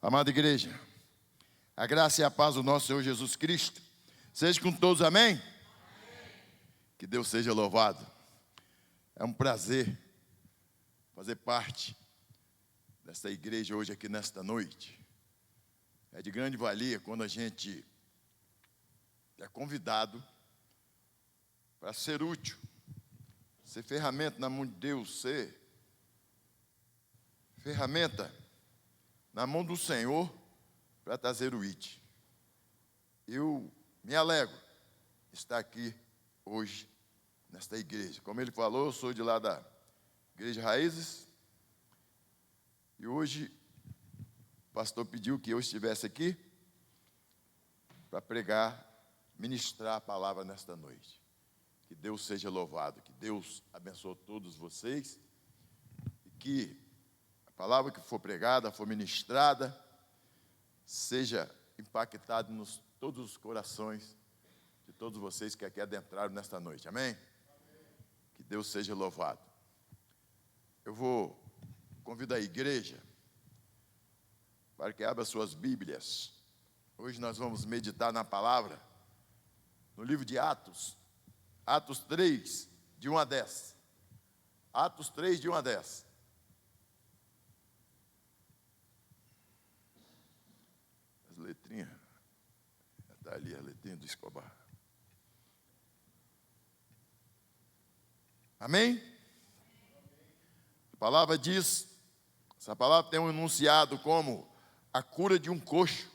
Amada igreja, a graça e a paz do nosso Senhor Jesus Cristo seja com todos, amém? Que Deus seja louvado. É um prazer fazer parte dessa igreja hoje aqui nesta noite. É de grande valia quando a gente é convidado para ser útil, ser ferramenta na mão de Deus, ser ferramenta na mão do Senhor para trazer o IT. Eu me alegro de estar aqui hoje nesta igreja. Como ele falou, eu sou de lá da Igreja Raízes. E hoje o pastor pediu que eu estivesse aqui para pregar, ministrar a palavra nesta noite. Que Deus seja louvado, que Deus abençoe todos vocês e que a palavra que for pregada, for ministrada, seja impactada nos todos os corações de todos vocês que aqui adentraram nesta noite, amém? Que Deus seja louvado. Eu vou convidar a igreja para que abra suas Bíblias. Hoje nós vamos meditar na palavra, no livro de Atos, Atos 3, de 1 a 10. Atos 3, de 1 a 10. As letrinhas, está ali a letrinha do Escobar. Amém? A palavra diz, essa palavra tem um enunciado como a cura de um coxo.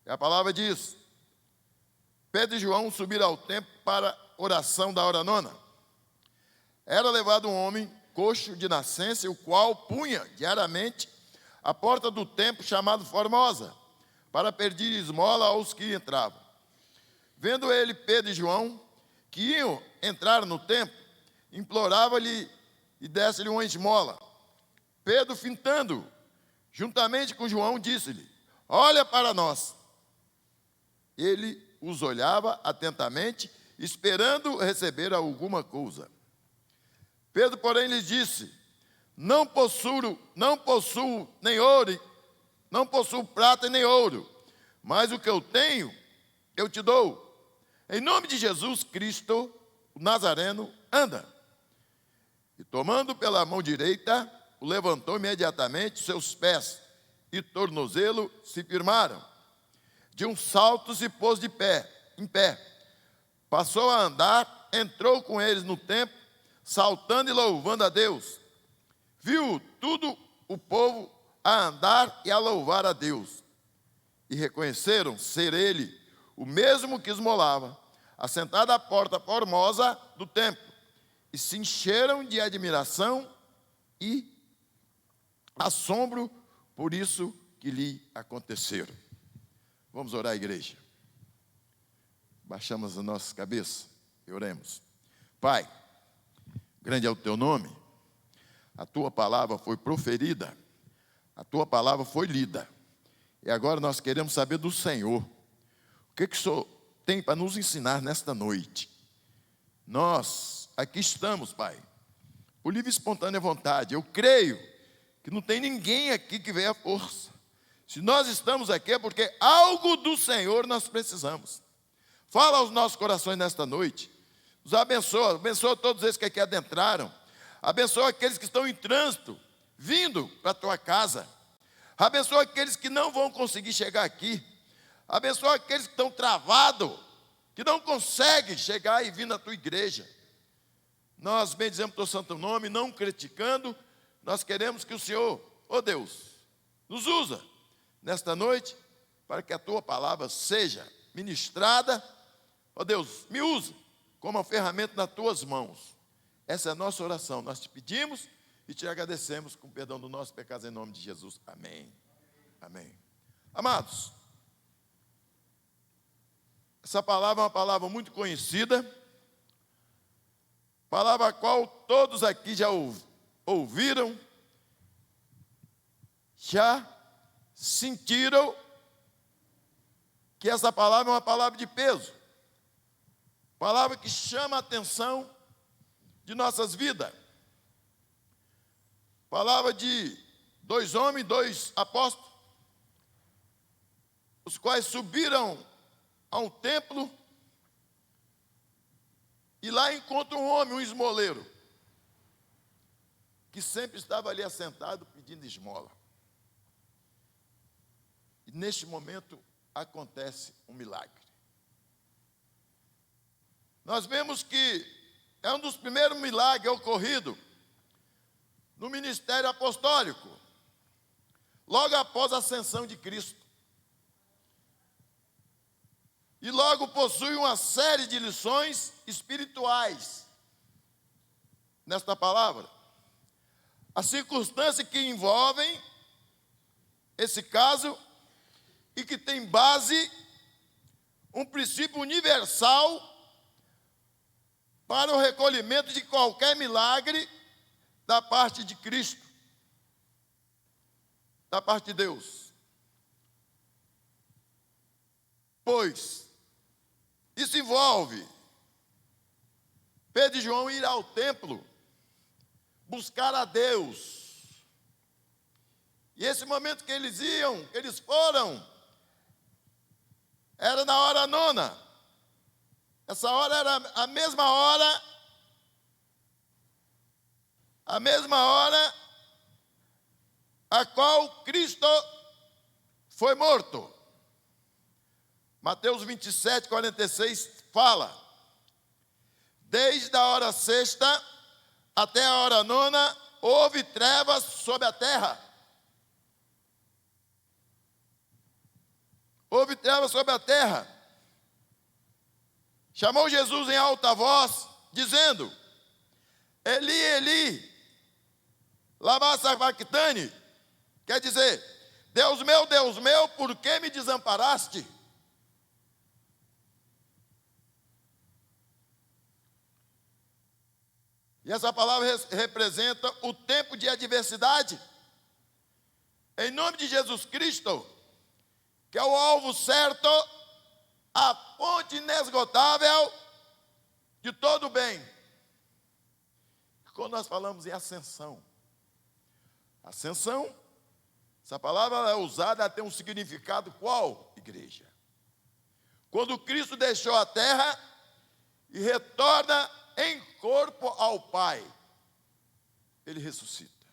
E a palavra diz: Pedro e João subiram ao templo para a oração da hora nona. Era levado um homem coxo de nascença, o qual punha diariamente a porta do templo chamado Formosa, para pedir esmola aos que entravam. Vendo ele Pedro e João, que iam entrar no templo, implorava-lhe e desse-lhe uma esmola. Pedro, fintando, juntamente com João, disse-lhe: olha para nós. Ele os olhava atentamente, esperando receber alguma coisa. Pedro, porém, lhes disse: não possuo nem ouro, não possuo prata nem ouro, mas o que eu tenho, eu te dou. Em nome de Jesus Cristo, o Nazareno, anda. E tomando pela mão direita, o levantou imediatamente, seus pés e tornozelo se firmaram. De um salto se pôs em pé. Passou a andar, entrou com eles no templo, saltando e louvando a Deus. Viu tudo o povo a andar e a louvar a Deus. E reconheceram ser ele o mesmo que esmolava, assentado à porta formosa do templo. E se encheram de admiração e assombro por isso que lhe aconteceram. Vamos orar, igreja. Baixamos as nossas cabeças e oremos. Pai, grande é o teu nome. A tua palavra foi proferida, a tua palavra foi lida. E agora nós queremos saber do Senhor. O que o Senhor tem para nos ensinar nesta noite? Nós aqui estamos, Pai, por livre e espontânea vontade. Eu creio que não tem ninguém aqui que veio à força. Se nós estamos aqui é porque algo do Senhor nós precisamos. Fala aos nossos corações nesta noite. Nos abençoa, abençoa todos esses que aqui adentraram. Abençoa aqueles que estão em trânsito, vindo para a tua casa. Abençoa aqueles que não vão conseguir chegar aqui. Abençoa aqueles que estão travados, que não conseguem chegar e vir na tua igreja. Nós bendizemos o teu santo nome, não criticando. Nós queremos que o Senhor, ó Deus, nos usa nesta noite para que a tua palavra seja ministrada. Ó Deus, me usa como uma ferramenta nas tuas mãos. Essa é a nossa oração. Nós te pedimos e te agradecemos com o perdão dos nossos pecados em nome de Jesus. Amém. Amém. Amados, essa palavra é uma palavra muito conhecida, palavra a qual todos aqui já ouviram, já sentiram que essa palavra é uma palavra de peso, palavra que chama a atenção de nossas vidas, palavra de dois homens, dois apóstolos, os quais subiram a um templo e lá encontram um homem, um esmoleiro, que sempre estava ali assentado pedindo esmola. E neste momento acontece um milagre. Nós vemos que é um dos primeiros milagres ocorridos no ministério apostólico, logo após a ascensão de Cristo. E logo possui uma série de lições espirituais nesta palavra. As circunstâncias que envolvem esse caso e que tem base um princípio universal para o recolhimento de qualquer milagre da parte de Cristo, da parte de Deus. Pois isso envolve Pedro e João ir ao templo, buscar a Deus. E esse momento que eles iam, que eles foram, era na hora nona. Essa hora era a mesma hora a qual Cristo foi morto. Mateus 27, 46 fala: desde a hora sexta até a hora nona, houve trevas sobre a terra. Houve trevas sobre a terra. Chamou Jesus em alta voz, dizendo: Eli, Eli, lama sabachthani. Quer dizer, Deus meu, por que me desamparaste? E essa palavra representa o tempo de adversidade. Em nome de Jesus Cristo, que é o alvo certo, a fonte inesgotável de todo o bem. Quando nós falamos em ascensão, essa palavra é usada, tem um significado qual? Igreja. Quando Cristo deixou a terra e retorna em corpo ao Pai, ele ressuscita.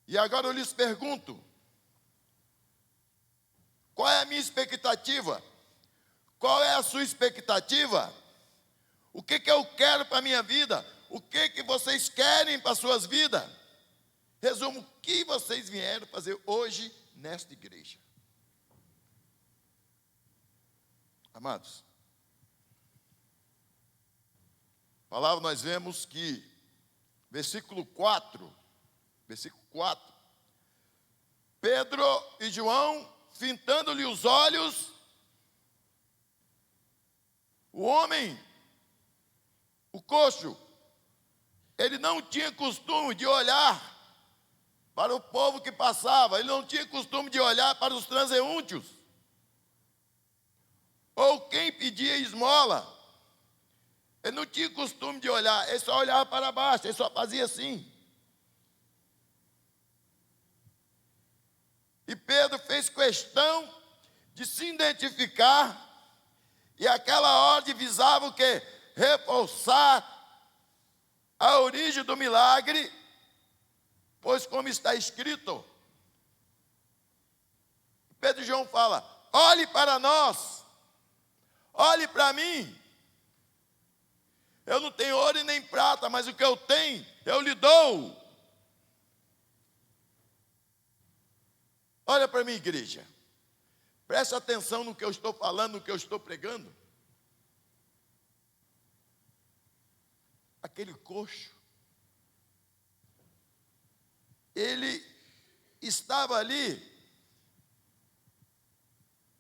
E agora eu lhes pergunto: qual é a minha expectativa? Qual é a sua expectativa? O que eu quero para a minha vida? O que vocês querem para as suas vidas? Resumo, o que vocês vieram fazer hoje nesta igreja? Amados, a palavra nós vemos que, versículo 4, Pedro e João, fitando-lhe os olhos, o homem, o coxo, ele não tinha costume de olhar para o povo que passava, ele não tinha costume de olhar para os transeúntes, ou quem pedia esmola. Ele não tinha costume de olhar, ele só olhava para baixo, ele só fazia assim. E Pedro fez questão de se identificar, e aquela ordem visava o quê? Reforçar a origem do milagre, pois como está escrito, Pedro e João fala: olhe para nós, olhe para mim. Eu não tenho ouro e nem prata, mas o que eu tenho, eu lhe dou. Olha para mim, igreja. Preste atenção no que eu estou falando, no que eu estou pregando. Aquele coxo, ele estava ali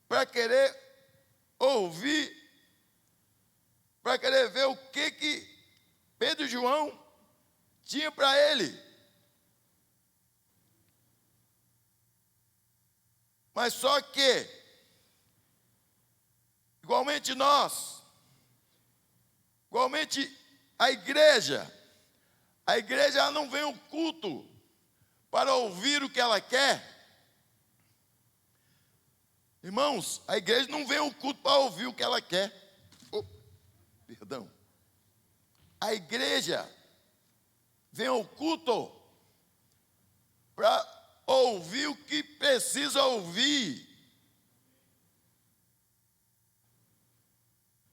para querer ouvir, para querer ver o que Pedro e João tinham para ele. Mas só que, igualmente a igreja ela não vem ao culto para ouvir o que ela quer. Irmãos, a igreja não vem ao culto para ouvir o que ela quer. Perdão. A igreja vem ao culto para ouvir o que precisa ouvir.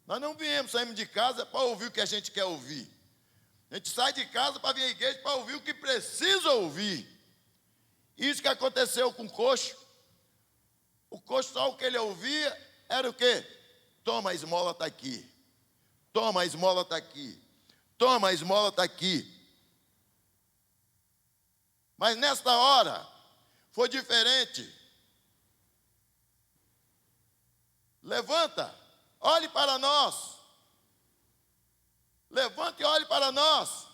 Nós não saímos de casa para ouvir o que a gente quer ouvir. A gente sai de casa para vir à igreja para ouvir o que precisa ouvir. Isso que aconteceu com o coxo. O coxo, só o que ele ouvia era o quê? Toma, a esmola está aqui. Toma, a esmola está aqui. Toma, a esmola está aqui. Mas nesta hora, foi diferente. Levanta, olhe para nós. Levante e olhe para nós.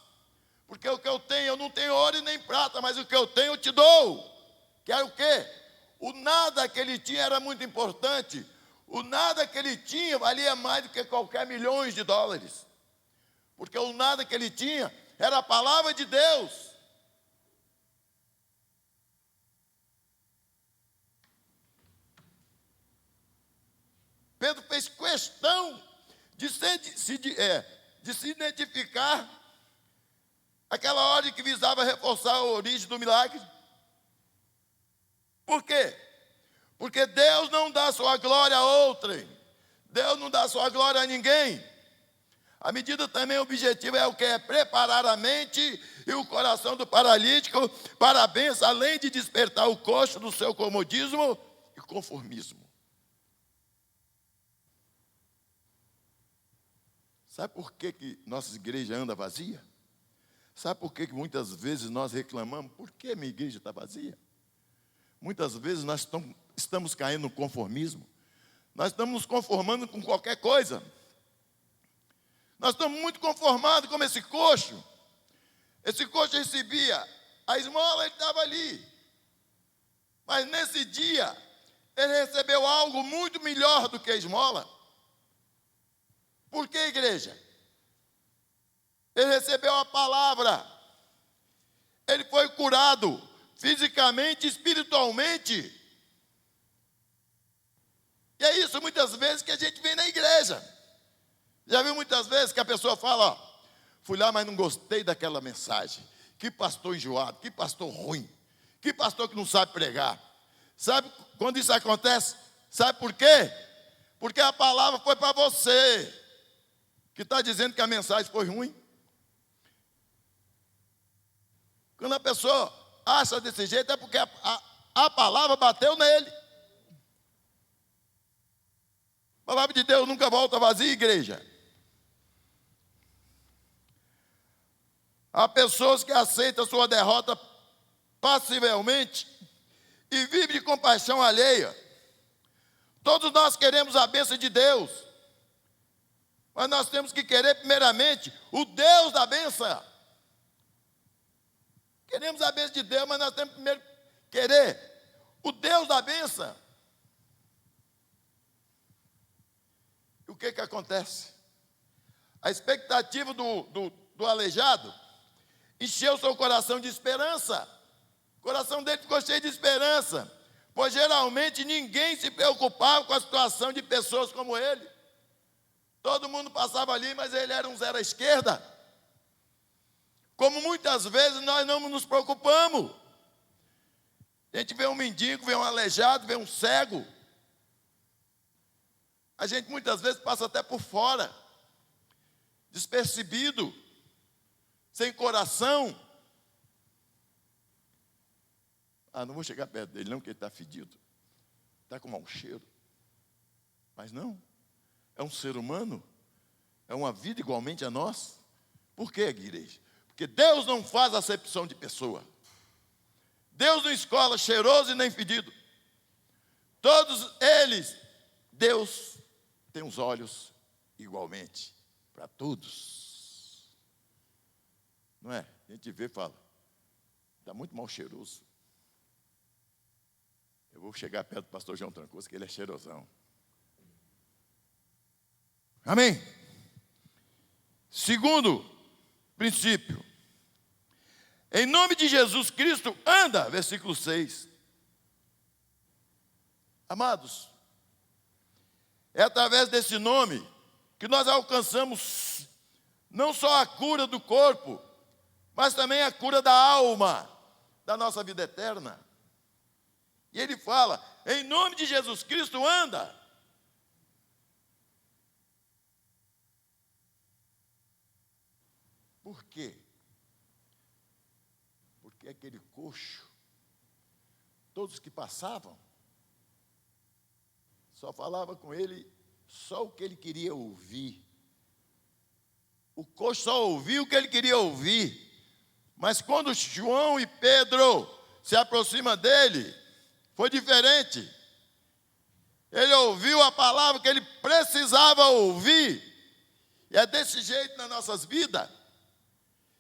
Porque o que eu tenho, eu não tenho ouro e nem prata, mas o que eu tenho eu te dou. Que é o quê? O nada que ele tinha era muito importante. O nada que ele tinha valia mais do que qualquer milhões de dólares. Porque o nada que ele tinha era a palavra de Deus. Pedro fez questão de se identificar aquela ordem que visava reforçar a origem do milagre. Por quê? Porque Deus não dá sua glória a outrem. Deus não dá sua glória a ninguém. A medida também, o objetivo é o que? É preparar a mente e o coração do paralítico para a bênção, além de despertar o coxo do seu comodismo e conformismo. Sabe por que nossa igreja anda vazia? Sabe por que muitas vezes nós reclamamos? Por que minha igreja está vazia? Muitas vezes nós estamos caindo no conformismo. Nós estamos nos conformando com qualquer coisa. Nós estamos muito conformados como esse coxo. Esse coxo recebia a esmola, ele estava ali. Mas nesse dia, ele recebeu algo muito melhor do que a esmola. Por que, igreja? Ele recebeu a palavra. Ele foi curado fisicamente e espiritualmente. E é isso muitas vezes que a gente vem na igreja. Já viu muitas vezes que a pessoa fala, ó, fui lá, mas não gostei daquela mensagem. Que pastor enjoado, que pastor ruim, que pastor que não sabe pregar. Sabe quando isso acontece? Sabe por quê? Porque a palavra foi para você, que está dizendo que a mensagem foi ruim. Quando a pessoa acha desse jeito, é porque a palavra bateu nele. A palavra de Deus nunca volta vazia, igreja. Há pessoas que aceitam sua derrota passivelmente e vivem de compaixão alheia. Todos nós queremos a bênção de Deus, mas nós temos que querer primeiramente o Deus da bênção. Queremos a bênção de Deus, mas nós temos que primeiro querer o Deus da bênção. E o que acontece? A expectativa do aleijado encheu seu coração de esperança. O coração dele ficou cheio de esperança, pois geralmente ninguém se preocupava com a situação de pessoas como ele. Todo mundo passava ali, mas ele era um zero à esquerda. Como muitas vezes nós não nos preocupamos. A gente vê um mendigo, vê um aleijado, vê um cego. A gente muitas vezes passa até por fora, despercebido, sem coração. Não vou chegar perto dele não, porque ele está fedido. Está com mau cheiro. Mas não, é um ser humano, é uma vida igualmente a nós. Por quê, igreja? Porque Deus não faz acepção de pessoa. Deus não escolhe cheiroso e nem fedido. Todos eles, Deus tem os olhos igualmente para todos. Não é? A gente vê e fala, está muito mal cheiroso. Eu vou chegar perto do pastor João Trancoso, que ele é cheirosão. Amém? Segundo princípio. Em nome de Jesus Cristo, anda, versículo 6. Amados, É através desse nome que nós alcançamos não só a cura do corpo, mas também a cura da alma, da nossa vida eterna. E ele fala, em nome de Jesus Cristo, anda. Por quê? Porque aquele coxo, todos que passavam, só falava com ele só o que ele queria ouvir. O coxo só ouvia o que ele queria ouvir. Mas quando João e Pedro se aproximam dele, foi diferente. Ele ouviu a palavra que ele precisava ouvir. E é desse jeito nas nossas vidas.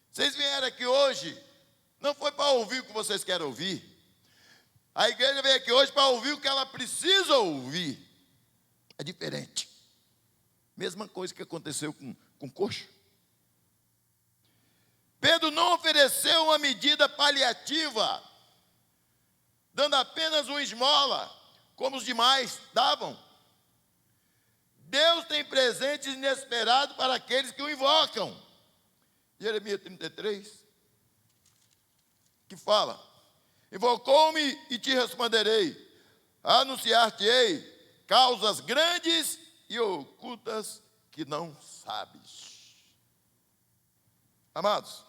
Vocês vieram aqui hoje, não foi para ouvir o que vocês querem ouvir. A igreja veio aqui hoje para ouvir o que ela precisa ouvir. É diferente. Mesma coisa que aconteceu com o coxo. Pedro não ofereceu uma medida paliativa, dando apenas uma esmola, como os demais davam. Deus tem presentes inesperados para aqueles que o invocam. Jeremias 33, que fala, invocou-me e te responderei, anunciar-te-ei causas grandes e ocultas que não sabes. Amados,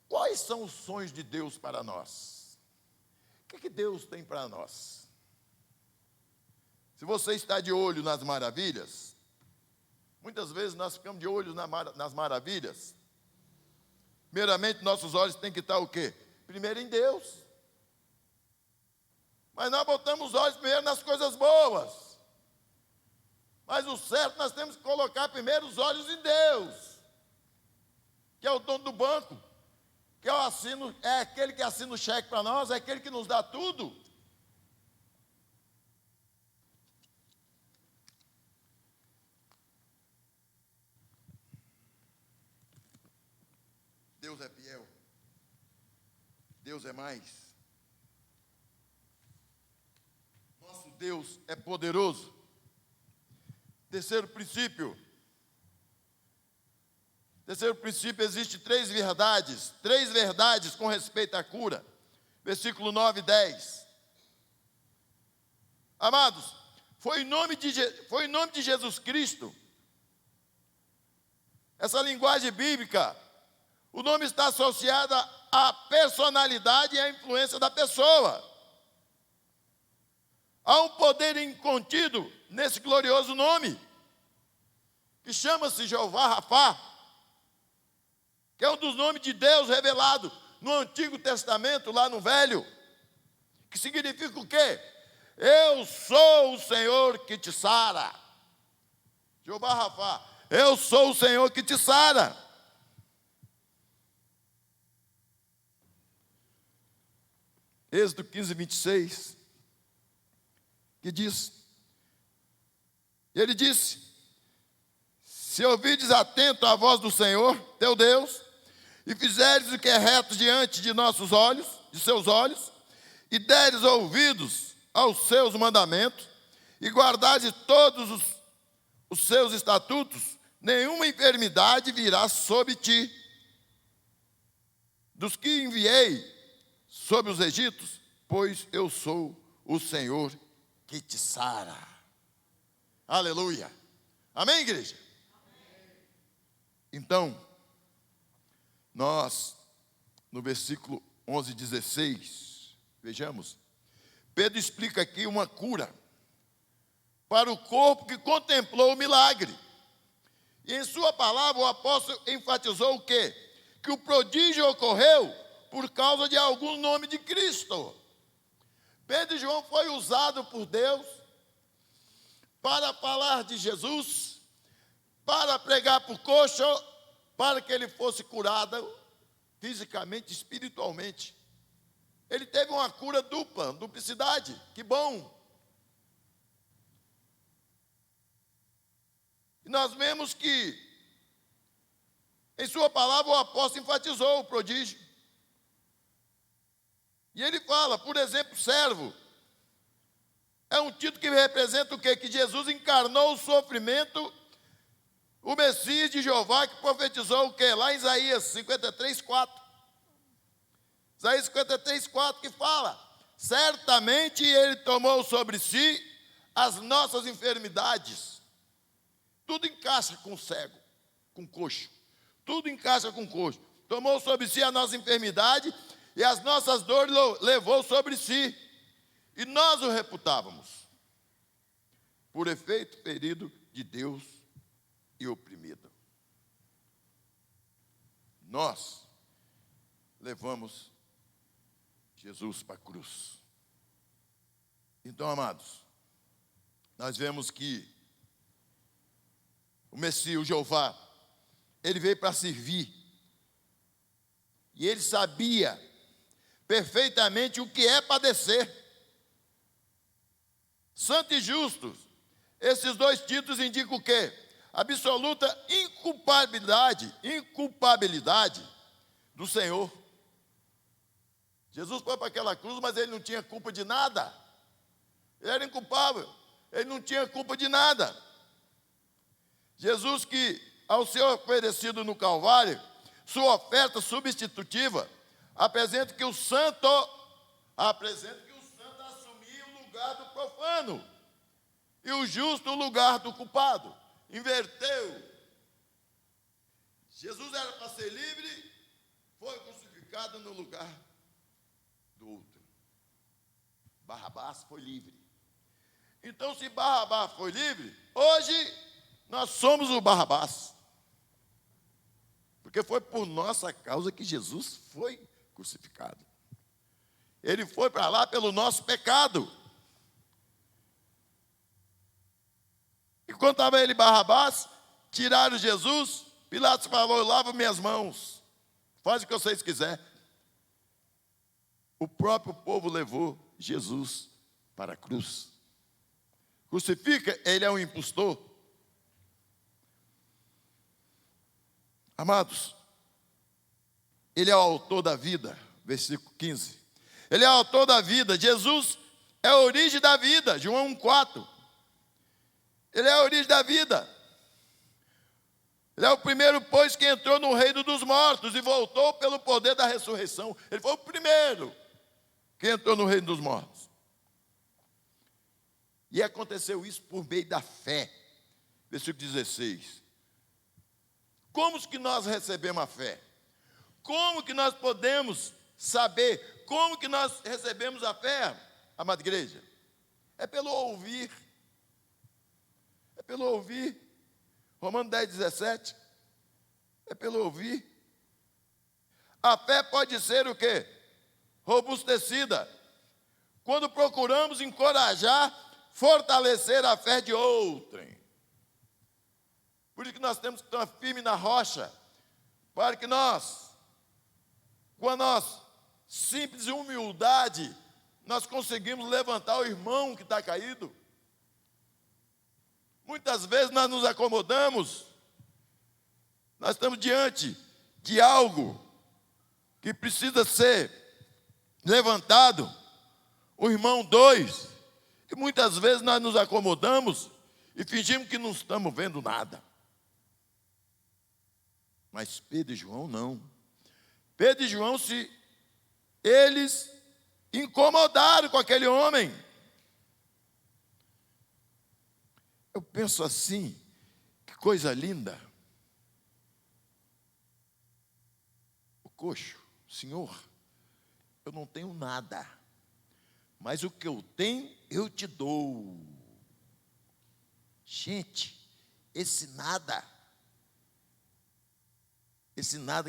quais são os sonhos de Deus para nós? O que Deus tem para nós? Se você está de olho nas maravilhas, muitas vezes nós ficamos de olho nas maravilhas. Primeiramente, nossos olhos têm que estar o quê? Primeiro em Deus. Mas nós botamos os olhos primeiro nas coisas boas. Mas o certo, nós temos que colocar primeiro os olhos em Deus, que é o dono do banco, que é aquele que assina o cheque para nós, é aquele que nos dá tudo. Deus é fiel. Deus é mais. Nosso Deus é poderoso. Terceiro princípio, existe três verdades com respeito à cura. Versículo 9 e 10. Amados, foi em nome de Jesus Cristo. Essa linguagem bíblica, o nome está associado à personalidade e à influência da pessoa. Há um poder incontido nesse glorioso nome, que chama-se Jeová Rafá, que é um dos nomes de Deus revelado no Antigo Testamento, lá no Velho, que significa o quê? Eu sou o Senhor que te sara. Jeová Rafá, eu sou o Senhor que te sara. Êxodo 15, 26, que diz, ele disse, se ouvides atento à voz do Senhor, teu Deus, e fizeres o que é reto diante de nossos olhos, de seus olhos, e deres ouvidos aos seus mandamentos, e guardares todos os seus estatutos, nenhuma enfermidade virá sobre ti. Dos que enviei sobre os egípcios, pois eu sou o Senhor que te sara. Aleluia. Amém, igreja? Amém. Então, nós, no versículo 11, 16, vejamos, Pedro explica aqui uma cura para o corpo que contemplou o milagre. E em sua palavra o apóstolo enfatizou o quê? Que o prodígio ocorreu por causa de algum nome de Cristo. Pedro e João foi usado por Deus para falar de Jesus, para pregar para o coxo, para que ele fosse curado fisicamente e espiritualmente. Ele teve uma cura dupla, duplicidade, que bom. E nós vemos que, em sua palavra, o apóstolo enfatizou o prodígio. E ele fala, por exemplo, servo. é um título que representa o quê? Que Jesus encarnou o sofrimento, o Messias de Jeová, que profetizou o quê? Lá em Isaías 53:4. Isaías 53:4 que fala: certamente ele tomou sobre si as nossas enfermidades. Tudo encaixa com o cego, com o coxo. Tudo encaixa com o coxo. Tomou sobre si a nossa enfermidade e as nossas dores levou sobre si. E nós o reputávamos por efeito ferido de Deus e oprimido. Nós levamos Jesus para a cruz. Então, amados, nós vemos que o Messias, o Jeová, ele veio para servir. E ele sabia perfeitamente o que é padecer. Santo e justo, esses dois títulos indicam o quê? Absoluta inculpabilidade do Senhor. Jesus foi para aquela cruz, mas ele não tinha culpa de nada. Ele era inculpável, ele não tinha culpa de nada. Jesus, que ao ser oferecido no Calvário, sua oferta substitutiva, apresenta que o santo assumia o lugar do profano e o justo o lugar do culpado. Inverteu. Jesus era para ser livre, foi crucificado no lugar do outro. Barrabás foi livre. Então, se Barrabás foi livre, hoje nós somos o Barrabás. Porque foi por nossa causa que Jesus foi crucificado. Ele foi para lá pelo nosso pecado. E quando estava ele Barrabás, tiraram Jesus, Pilatos falou: lava minhas mãos, faz o que vocês quiserem. O próprio povo levou Jesus para a cruz. Crucifica, ele é um impostor. Amados, ele é o autor da vida, versículo 15. Ele é o autor da vida. Jesus é a origem da vida, João 1:4. Ele é a origem da vida. Ele é o primeiro, pois, que entrou no reino dos mortos e voltou pelo poder da ressurreição. Ele foi o primeiro que entrou no reino dos mortos. E aconteceu isso por meio da fé. Versículo 16. Como que nós recebemos a fé? Como que nós podemos saber? Como que nós recebemos a fé, amada igreja? É pelo ouvir. É pelo ouvir. Romanos 10:17. É pelo ouvir. A fé pode ser o quê? Robustecida. Quando procuramos encorajar, fortalecer a fé de outrem. Por isso que nós temos que estar firme na rocha, para que nós, com a nossa simples humildade, nós conseguimos levantar o irmão que está caído. Muitas vezes nós nos acomodamos, nós estamos diante de algo que precisa ser levantado, o irmão 2, e muitas vezes nós nos acomodamos e fingimos que não estamos vendo nada. Mas Pedro e João não. Pedro e João, eles incomodaram com aquele homem. Eu penso assim, que coisa linda. O coxo, Senhor, eu não tenho nada, mas o que eu tenho, eu te dou. Gente, esse nada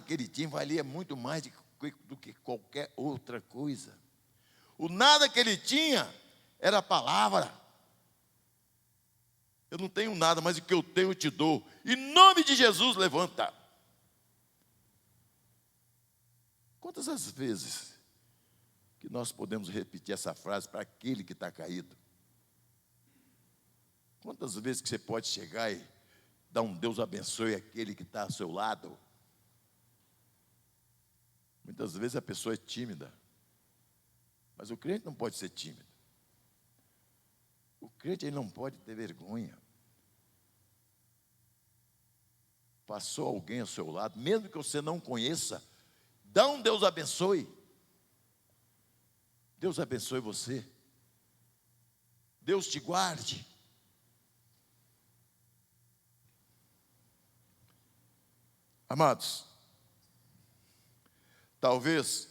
que ele tinha valia muito mais do que qualquer outra coisa. O nada que ele tinha era a palavra. Eu não tenho nada, mas o que eu tenho eu te dou. Em nome de Jesus, levanta. Quantas as vezes que nós podemos repetir essa frase para aquele que está caído? Quantas vezes que você pode chegar e dar um Deus abençoe aquele que está ao seu lado? Muitas vezes a pessoa é tímida, mas o crente não pode ser tímido. O crente ele não pode ter vergonha. Passou alguém ao seu lado, mesmo que você não conheça, dá um Deus abençoe. Deus abençoe você. Deus te guarde. Amados, talvez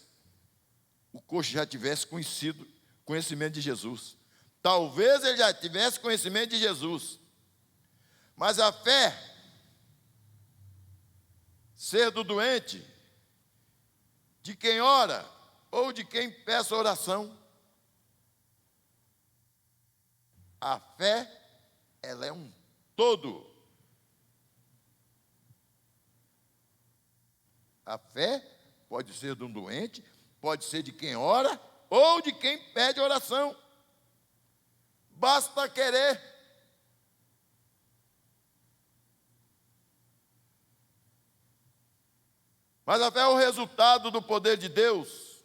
o coxo já tivesse conhecimento de Jesus. Talvez ele já tivesse conhecimento de Jesus. Mas a fé, ser do doente, de quem ora ou de quem peça oração. A fé, ela é um todo. A fé pode ser de um doente, pode ser de quem ora ou de quem pede oração. Basta querer. Mas a fé é o resultado do poder de Deus.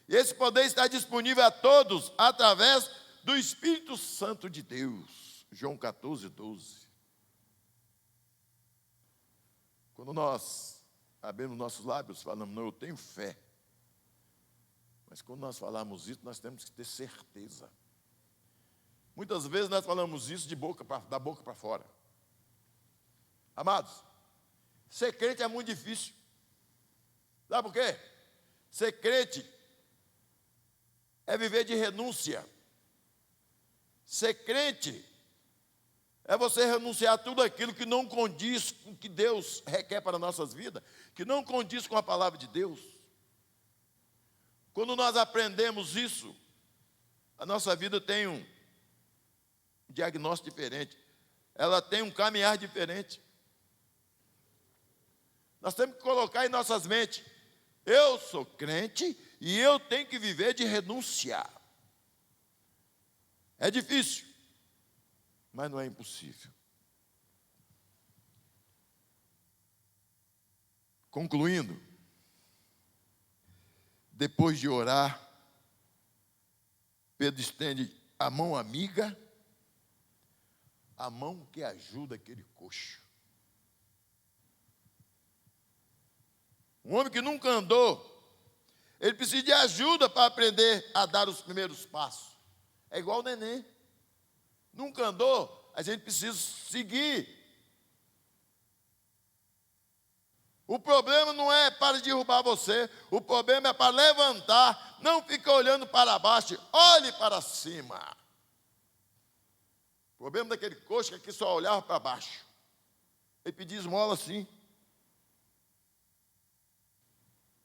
E esse poder está disponível a todos através do Espírito Santo de Deus. João 14, 12. Quando nós abrimos nossos lábios, falamos, não, eu tenho fé. Mas quando nós falamos isso, nós temos que ter certeza. Muitas vezes nós falamos isso da boca para fora. Amados, ser crente é muito difícil. Sabe por quê? Ser crente é viver de renúncia. Ser crente é você renunciar a tudo aquilo que não condiz com o que Deus requer para nossas vidas, que não condiz com a palavra de Deus. Quando nós aprendemos isso, a nossa vida tem um diagnóstico diferente, ela tem um caminhar diferente. Nós temos que colocar em nossas mentes, eu sou crente e eu tenho que viver de renunciar. É difícil, mas não é impossível. Concluindo, depois de orar, Pedro estende a mão amiga, a mão que ajuda aquele coxo. Um homem que nunca andou, ele precisa de ajuda para aprender a dar os primeiros passos. É igual o neném. Nunca andou, a gente precisa seguir. O problema não é para derrubar você, o problema é para levantar. Não fique olhando para baixo, olhe para cima. O problema daquele coxo é que só olhava para baixo. Ele pedia esmola assim.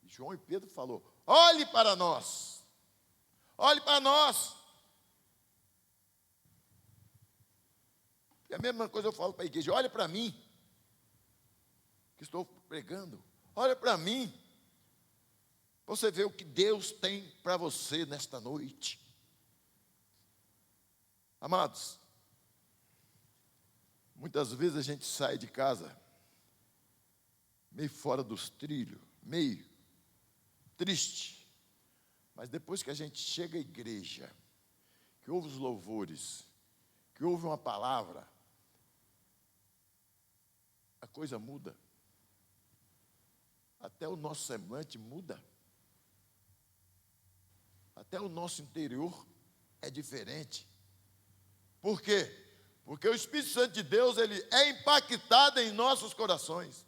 E João e Pedro falou, olhe para nós. Olhe para nós. E a mesma coisa eu falo para a igreja, olha para mim, que estou pregando. Olha para mim. Você vê o que Deus tem para você nesta noite. Amados, muitas vezes a gente sai de casa meio fora dos trilhos, meio triste. Mas depois que a gente chega à igreja, que ouve os louvores, que ouve uma palavra, a coisa muda. Até o nosso semblante muda. Até o nosso interior é diferente. Por quê? Porque o Espírito Santo de Deus, ele é impactado em nossos corações.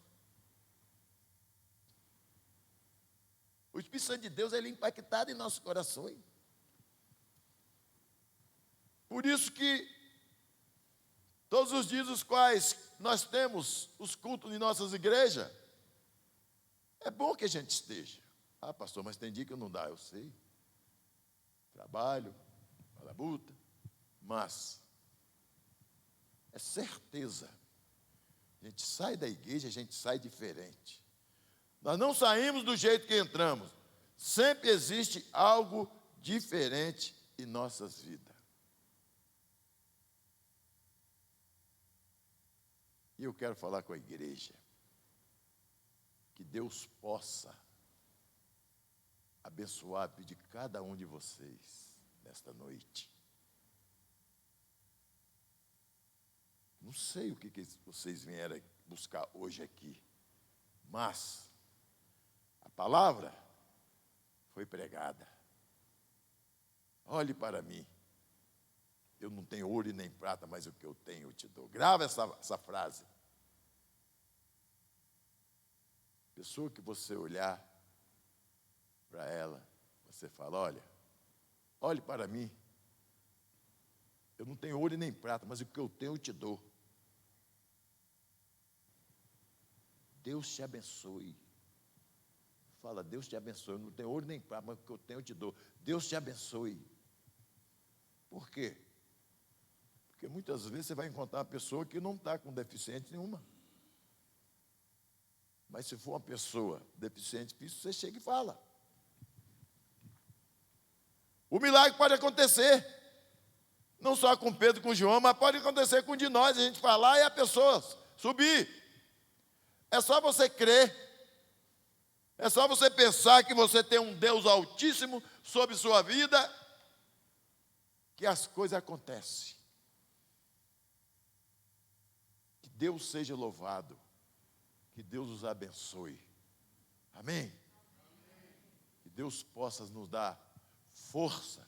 O Espírito Santo de Deus, ele é impactado em nossos corações. Por isso que todos os dias os quais nós temos os cultos em nossas igrejas, é bom que a gente esteja. Ah, pastor, mas tem dia que não dá, eu sei. Trabalho, labuta, mas é certeza. A gente sai da igreja, a gente sai diferente. Nós não saímos do jeito que entramos. Sempre existe algo diferente em nossas vidas. E eu quero falar com a igreja. Que Deus possa abençoar a vida de cada um de vocês nesta noite. Não sei o que vocês vieram buscar hoje aqui, mas a palavra foi pregada. Olhe para mim. Eu não tenho ouro e nem prata, mas o que eu tenho eu te dou. Grava essa frase. Pessoa que você olhar para ela, você fala, olhe para mim. Eu não tenho ouro e nem prata, mas o que eu tenho eu te dou. Deus te abençoe. Fala, Deus te abençoe. Eu não tenho ouro nem prata, mas o que eu tenho eu te dou. Deus te abençoe. Por quê? Porque muitas vezes você vai encontrar uma pessoa que não está com deficiência nenhuma. Mas se for uma pessoa deficiente físico, você chega e fala. O milagre pode acontecer. Não só com Pedro e com João, mas pode acontecer com um de nós. A gente falar e a pessoa subir. É só você crer. É só você pensar que você tem um Deus altíssimo sobre sua vida, que as coisas acontecem. Que Deus seja louvado. Que Deus os abençoe. Amém? Que Deus possa nos dar força.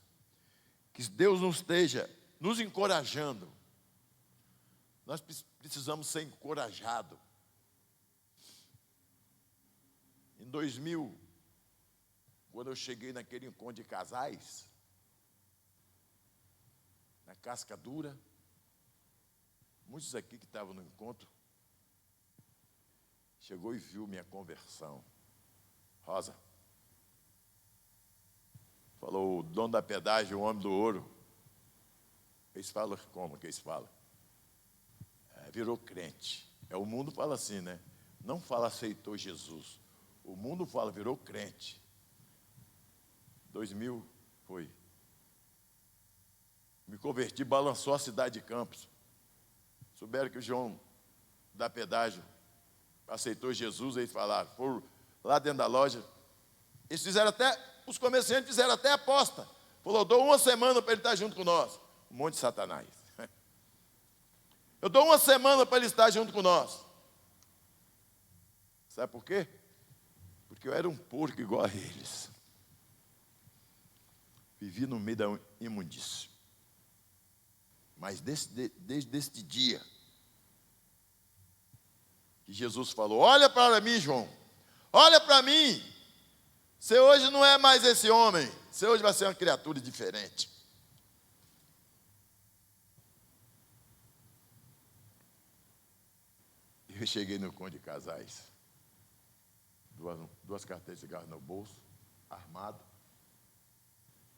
Que Deus nos esteja nos encorajando. Nós precisamos ser encorajados. Em 2000, quando eu cheguei naquele encontro de casais, na Casca Dura, muitos aqui que estavam no encontro, chegou e viu minha conversão. Rosa. Falou, o dono da pedágio, o homem do ouro. Eles falam como que eles falam? Virou crente. O mundo fala assim, né? Não fala aceitou Jesus. O mundo fala, virou crente. 2000 foi. Me converti, balançou a cidade de Campos. Souberam que o João da pedágio aceitou Jesus, eles falaram, foram lá dentro da loja. Eles fizeram até, os comerciantes fizeram até aposta. Falou, dou uma semana para ele estar junto com nós. Um monte de Satanás. Eu dou uma semana para ele estar junto com nós. Sabe por quê? Porque eu era um porco igual a eles. Vivi no meio da imundícia. Mas desde este dia, que Jesus falou, olha para mim, João, olha para mim, você hoje não é mais esse homem, você hoje vai ser uma criatura diferente. Eu cheguei no encontro de casais, duas carteiras de cigarro no bolso, armado,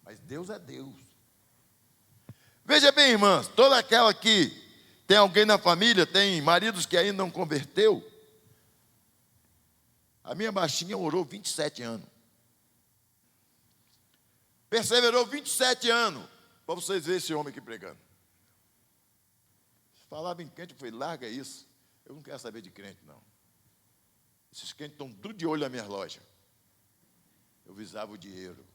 mas Deus é Deus. Veja bem, irmãs, toda aquela que tem alguém na família, tem maridos que ainda não converteu. A minha baixinha orou 27 anos. Perseverou 27 anos. Para vocês verem esse homem aqui pregando. Falava em crente, eu falei, larga isso. Eu não quero saber de crente, não. Esses crentes estão tudo de olho na minha loja. Eu visava o dinheiro.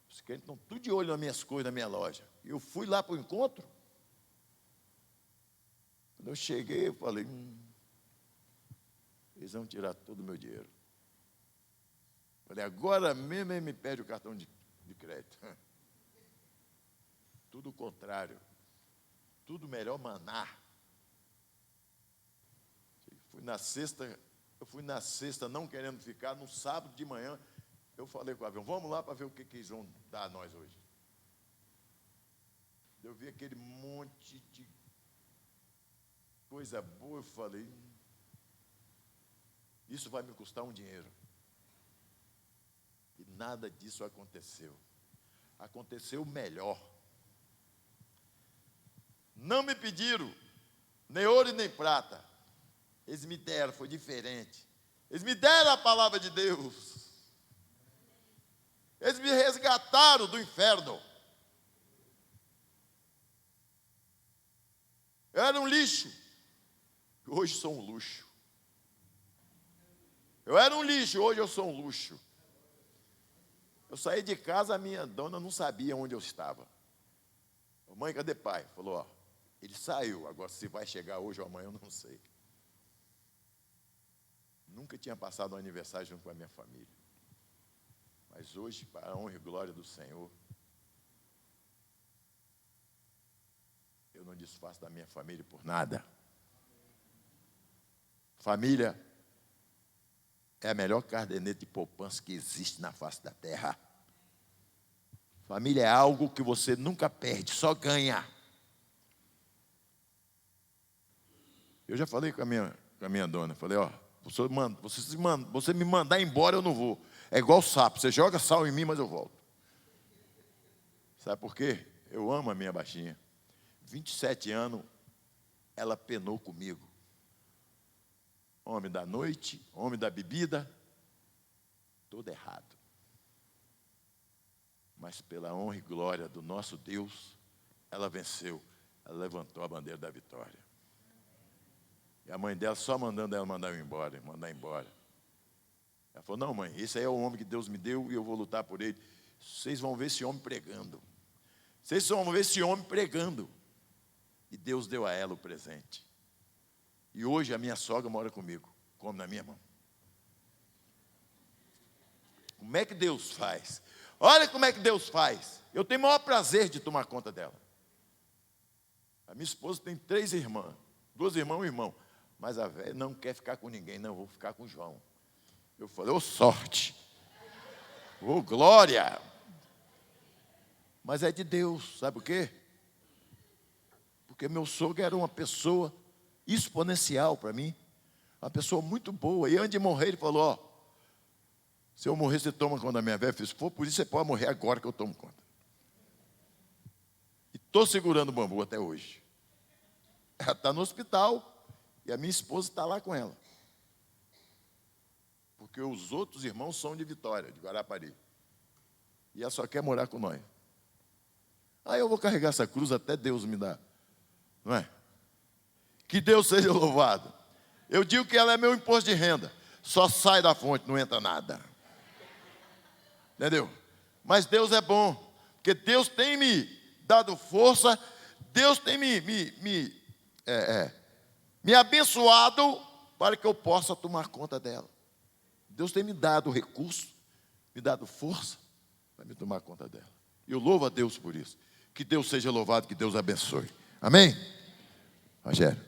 Os crentes estão tudo de olho nas minhas coisas, na minha loja. E eu fui lá para o encontro. Quando eu cheguei, eu falei, eles vão tirar todo o meu dinheiro. Falei, agora mesmo ele me pede o cartão de crédito. Tudo o contrário. Tudo melhor manar. Eu fui na sexta não querendo ficar, no sábado de manhã, eu falei com o avião, vamos lá para ver o que eles vão dar a nós hoje. Eu vi aquele monte de coisa boa, eu falei, isso vai me custar um dinheiro. E nada disso aconteceu. Aconteceu melhor. Não me pediram nem ouro e nem prata. Eles me deram, foi diferente. Eles me deram a palavra de Deus. Eles me resgataram do inferno. Eu era um lixo. Hoje sou um luxo. Eu era um lixo, hoje eu sou um luxo. Eu saí de casa, a minha dona não sabia onde eu estava. Mãe, cadê pai? Falou, Ele saiu, agora se vai chegar hoje ou amanhã eu não sei. Nunca tinha passado um aniversário junto com a minha família. Mas hoje, para a honra e glória do Senhor, eu não desfaço da minha família por nada. Família é a melhor caderneta de poupança que existe na face da terra. Família é algo que você nunca perde, só ganha. Eu já falei com a minha dona, falei, ó, você me mandar embora, eu não vou. É igual sapo, você joga sal em mim, mas eu volto. Sabe por quê? Eu amo a minha baixinha. 27 anos, ela penou comigo. Homem da noite, homem da bebida, tudo errado. Mas pela honra e glória do nosso Deus, ela venceu. Ela levantou a bandeira da vitória. E a mãe dela só mandando ela mandar embora. Ela falou, não, mãe, esse aí é o homem que Deus me deu e eu vou lutar por ele. Vocês vão ver esse homem pregando. Vocês vão ver esse homem pregando. E Deus deu a ela o presente. E hoje a minha sogra mora comigo, come na minha mão. Como é que Deus faz? Olha como é que Deus faz. Eu tenho o maior prazer de tomar conta dela. A minha esposa tem 3 irmãs, 2 irmãos e um irmão. Mas a velha não quer ficar com ninguém, não, vou ficar com o João. Eu falei, ô sorte, ô glória. Mas é de Deus, sabe por quê? Porque meu sogro era uma pessoa exponencial para mim, uma pessoa muito boa. E antes de morrer, ele falou, ó, se eu morrer, você toma conta da minha velha. Se for por isso, você pode morrer agora que eu tomo conta. E estou segurando o bambu até hoje. Ela está no hospital e a minha esposa está lá com ela. Porque os outros irmãos são de Vitória, de Guarapari. E ela só quer morar com nós. Aí eu vou carregar essa cruz até Deus me dar. Não é? Que Deus seja louvado. Eu digo que ela é meu imposto de renda. Só sai da fonte, não entra nada. Entendeu? Mas Deus é bom. Porque Deus tem me dado força. Deus tem me abençoado para que eu possa tomar conta dela. Deus tem me dado recurso, me dado força para me tomar conta dela. E eu louvo a Deus por isso. Que Deus seja louvado, que Deus abençoe. Amém? Rogério.